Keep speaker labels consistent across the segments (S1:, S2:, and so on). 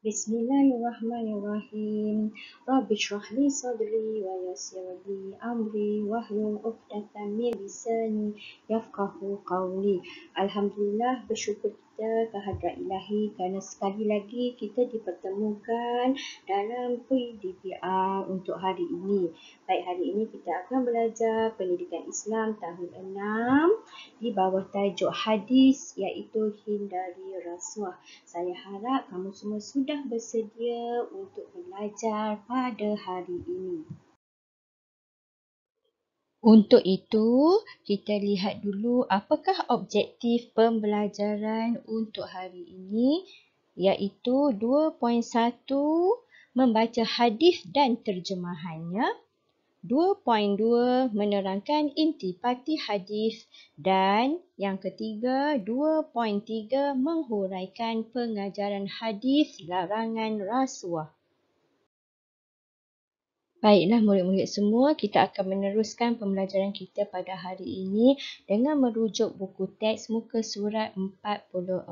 S1: Bismillahirrahmanirrahim. Rabbi shrah li sadri wa yassir li amri wahlul 'uqdatam min lisani yafqahu qawli. Alhamdulillah, bersyukur kita kehadrat Ilahi kerana sekali lagi kita dipertemukan dalam PDPR untuk hari ini. Baik, hari ini kita akan belajar pendidikan Islam tahun 6 di bawah tajuk hadis iaitu hindari rasuah. Saya harap kamu semua sudah bersedia untuk belajar pada hari ini. Untuk itu, kita lihat dulu apakah objektif pembelajaran untuk hari ini, iaitu 2.1 membaca hadis dan terjemahannya. 2.2 menerangkan intipati hadis dan yang ketiga 2.3 menghuraikan pengajaran hadis larangan rasuah. Baiklah murid-murid semua, kita akan meneruskan pembelajaran kita pada hari ini dengan merujuk buku teks muka surat 44.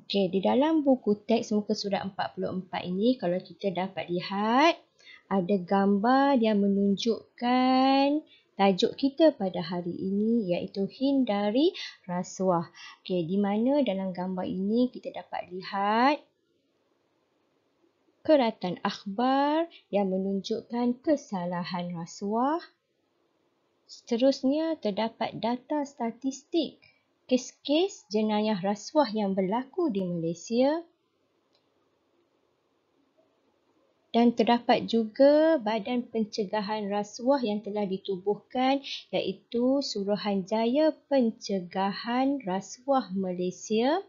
S1: Okey, di dalam buku teks muka surat 44 ini kalau kita dapat lihat ada gambar yang menunjukkan tajuk kita pada hari ini iaitu hindari rasuah. Okey, di mana dalam gambar ini kita dapat lihat keratan akhbar yang menunjukkan kesalahan rasuah. Seterusnya terdapat data statistik kes-kes jenayah rasuah yang berlaku di Malaysia. Dan terdapat juga Badan Pencegahan Rasuah yang telah ditubuhkan iaitu Suruhanjaya Pencegahan Rasuah Malaysia.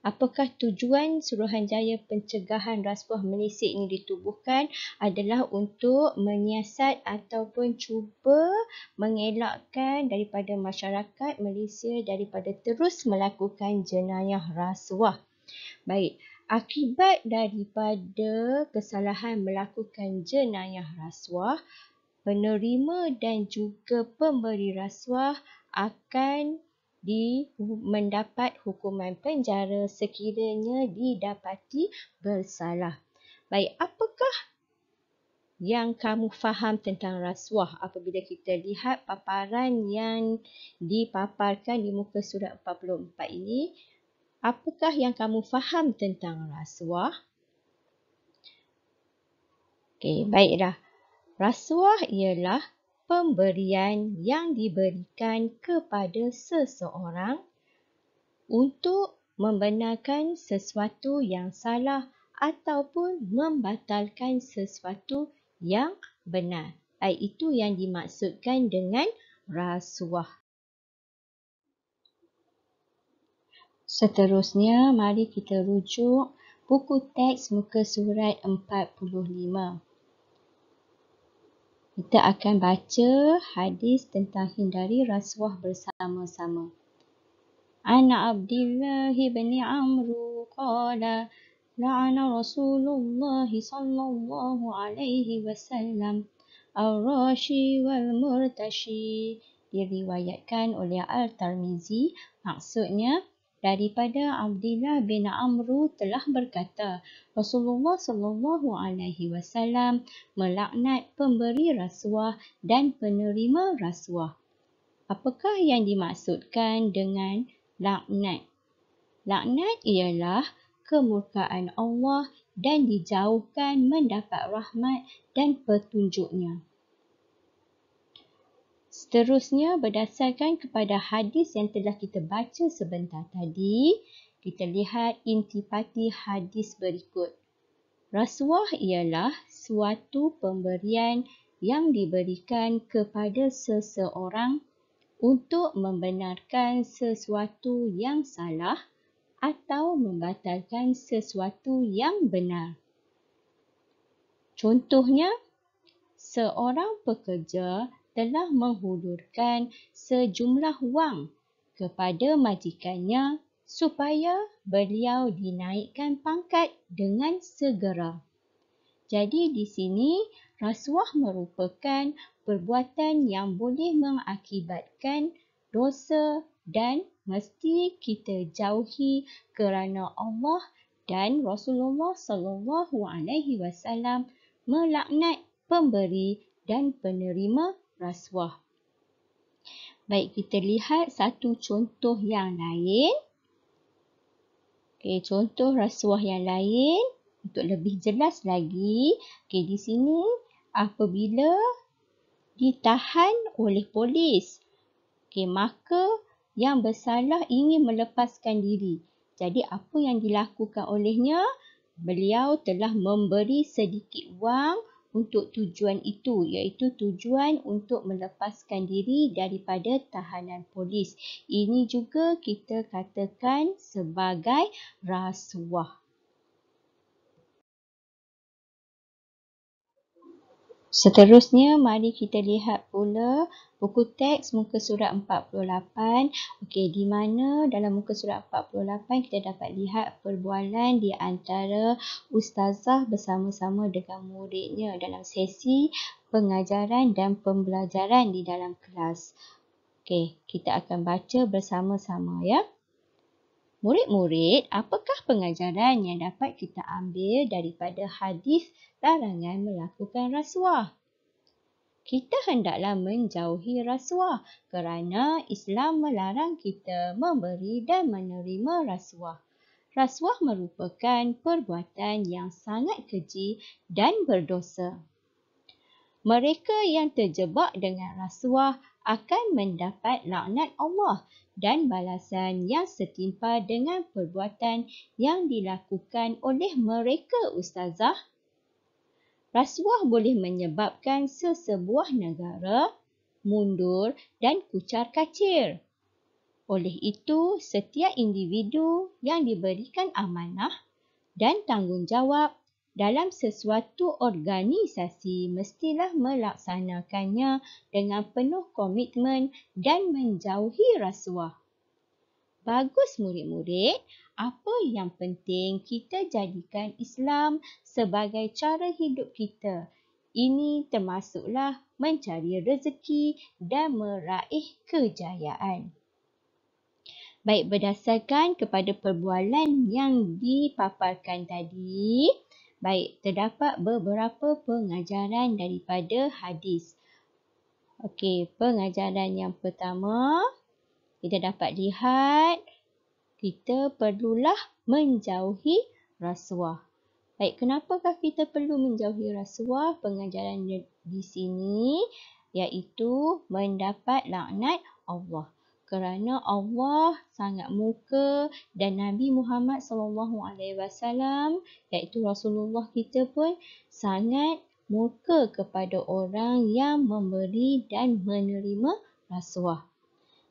S1: Apakah tujuan Suruhanjaya Pencegahan Rasuah Malaysia ini ditubuhkan adalah untuk menyiasat ataupun cuba mengelakkan daripada masyarakat Malaysia daripada terus melakukan jenayah rasuah. Baik. Akibat daripada kesalahan melakukan jenayah rasuah, penerima dan juga pemberi rasuah akan mendapat hukuman penjara sekiranya didapati bersalah. Baik, apakah yang kamu faham tentang rasuah apabila kita lihat paparan yang dipaparkan di muka surat 44 ini? Apakah yang kamu faham tentang rasuah? Okey, baiklah. Rasuah ialah pemberian yang diberikan kepada seseorang untuk membenarkan sesuatu yang salah ataupun membatalkan sesuatu yang benar. Itu yang dimaksudkan dengan rasuah. Seterusnya, mari kita rujuk buku teks muka surat 45. Kita akan baca hadis tentang hindari rasuah bersama-sama. An Abdullah bin Amr qala la'ana Rasulullah sallallahu alaihi wasallam ar-rashi wal murtashi. Diriwayatkan oleh Al-Tirmizi, maksudnya daripada Abdullah bin Amr telah berkata, Rasulullah sallallahu alaihi wasallam melaknat pemberi rasuah dan penerima rasuah. Apakah yang dimaksudkan dengan laknat? Laknat ialah kemurkaan Allah dan dijauhkan mendapat rahmat dan petunjuknya. Seterusnya, berdasarkan kepada hadis yang telah kita baca sebentar tadi, kita lihat intipati hadis berikut. Rasuah ialah suatu pemberian yang diberikan kepada seseorang untuk membenarkan sesuatu yang salah atau membatalkan sesuatu yang benar. Contohnya, seorang pekerja telah menghulurkan sejumlah wang kepada majikannya supaya beliau dinaikkan pangkat dengan segera. Jadi di sini rasuah merupakan perbuatan yang boleh mengakibatkan dosa dan mesti kita jauhi kerana Allah dan Rasulullah sallallahu alaihi wasallam melaknat pemberi dan penerima rasuah. Baik, kita lihat satu contoh yang lain. Okey, contoh rasuah yang lain untuk lebih jelas lagi. Okey, di sini apabila ditahan oleh polis, okey, maka yang bersalah ingin melepaskan diri. Jadi apa yang dilakukan olehnya? Beliau telah memberi sedikit wang untuk tujuan itu, iaitu tujuan untuk melepaskan diri daripada tahanan polis. Ini juga kita katakan sebagai rasuah. Seterusnya, mari kita lihat pula buku teks muka surat 48. Okey, di mana dalam muka surat 48 kita dapat lihat perbualan di antara ustazah bersama-sama dengan muridnya dalam sesi pengajaran dan pembelajaran di dalam kelas. Okey, kita akan baca bersama-sama ya. Murid-murid, apakah pengajaran yang dapat kita ambil daripada hadis larangan melakukan rasuah? Kita hendaklah menjauhi rasuah kerana Islam melarang kita memberi dan menerima rasuah. Rasuah merupakan perbuatan yang sangat keji dan berdosa. Mereka yang terjebak dengan rasuah akan mendapat laknat Allah dan balasan yang setimpa dengan perbuatan yang dilakukan oleh mereka ustazah. Rasuah boleh menyebabkan sesebuah negara mundur dan kucar kacir. Oleh itu, setiap individu yang diberikan amanah dan tanggungjawab dalam sesuatu organisasi mestilah melaksanakannya dengan penuh komitmen dan menjauhi rasuah. Bagus murid-murid, apa yang penting kita jadikan Islam sebagai cara hidup kita. Ini termasuklah mencari rezeki dan meraih kejayaan. Baik, berdasarkan kepada perbualan yang dipaparkan tadi, baik, terdapat beberapa pengajaran daripada hadis. Okey, pengajaran yang pertama, kita dapat lihat kita perlulah menjauhi rasuah. Baik, kenapakah kita perlu menjauhi rasuah? Pengajaran di sini iaitu mendapat laknat Allah. Kerana Allah sangat murka dan Nabi Muhammad SAW iaitu Rasulullah kita pun sangat murka kepada orang yang memberi dan menerima rasuah.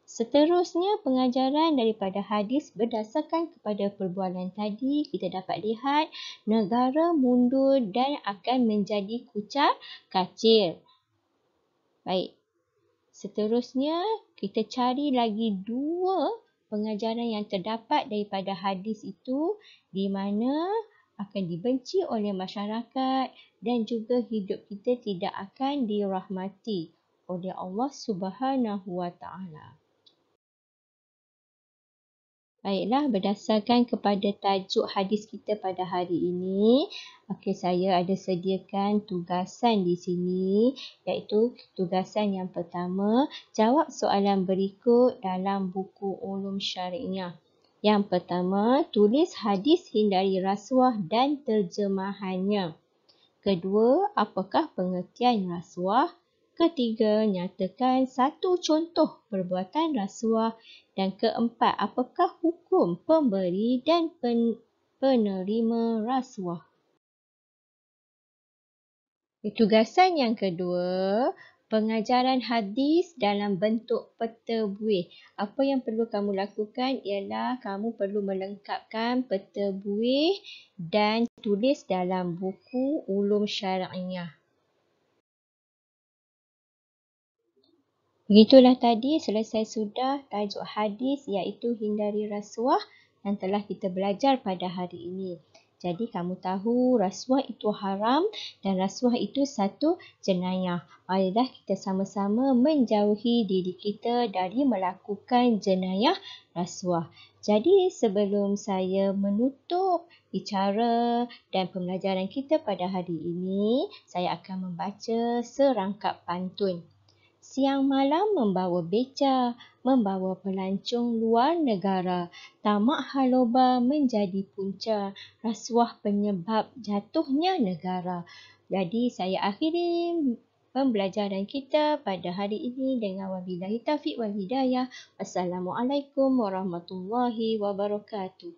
S1: Seterusnya, pengajaran daripada hadis berdasarkan kepada perbualan tadi, kita dapat lihat negara mundur dan akan menjadi kucar kacir. Baik, seterusnya kita cari lagi dua pengajaran yang terdapat daripada hadis itu di mana akan dibenci oleh masyarakat dan juga hidup kita tidak akan dirahmati oleh Allah Subhanahu wa Ta'ala. Baiklah, berdasarkan kepada tajuk hadis kita pada hari ini, saya ada sediakan tugasan di sini, iaitu tugasan yang pertama, jawab soalan berikut dalam buku Ulum Syariah. Yang pertama, tulis hadis hindari rasuah dan terjemahannya. Kedua, apakah pengertian rasuah? Ketiga, nyatakan satu contoh perbuatan rasuah. Dan keempat, apakah hukum pemberi dan penerima rasuah? Tugasan yang kedua, pengajaran hadis dalam bentuk peta buih. Apa yang perlu kamu lakukan ialah kamu perlu melengkapkan peta buih dan tulis dalam buku Ulum Syariah. Begitulah tadi, selesai sudah tajuk hadis iaitu hindari rasuah yang telah kita belajar pada hari ini. Jadi kamu tahu rasuah itu haram dan rasuah itu satu jenayah. Marilah kita sama-sama menjauhi diri kita dari melakukan jenayah rasuah. Jadi sebelum saya menutup bicara dan pembelajaran kita pada hari ini, saya akan membaca serangkap pantun. Siang malam membawa beca, membawa pelancong luar negara. Tamak haloba menjadi punca, rasuah penyebab jatuhnya negara. Jadi saya akhiri pembelajaran kita pada hari ini dengan wabillahi taufiq wal hidayah. Assalamualaikum warahmatullahi wabarakatuh.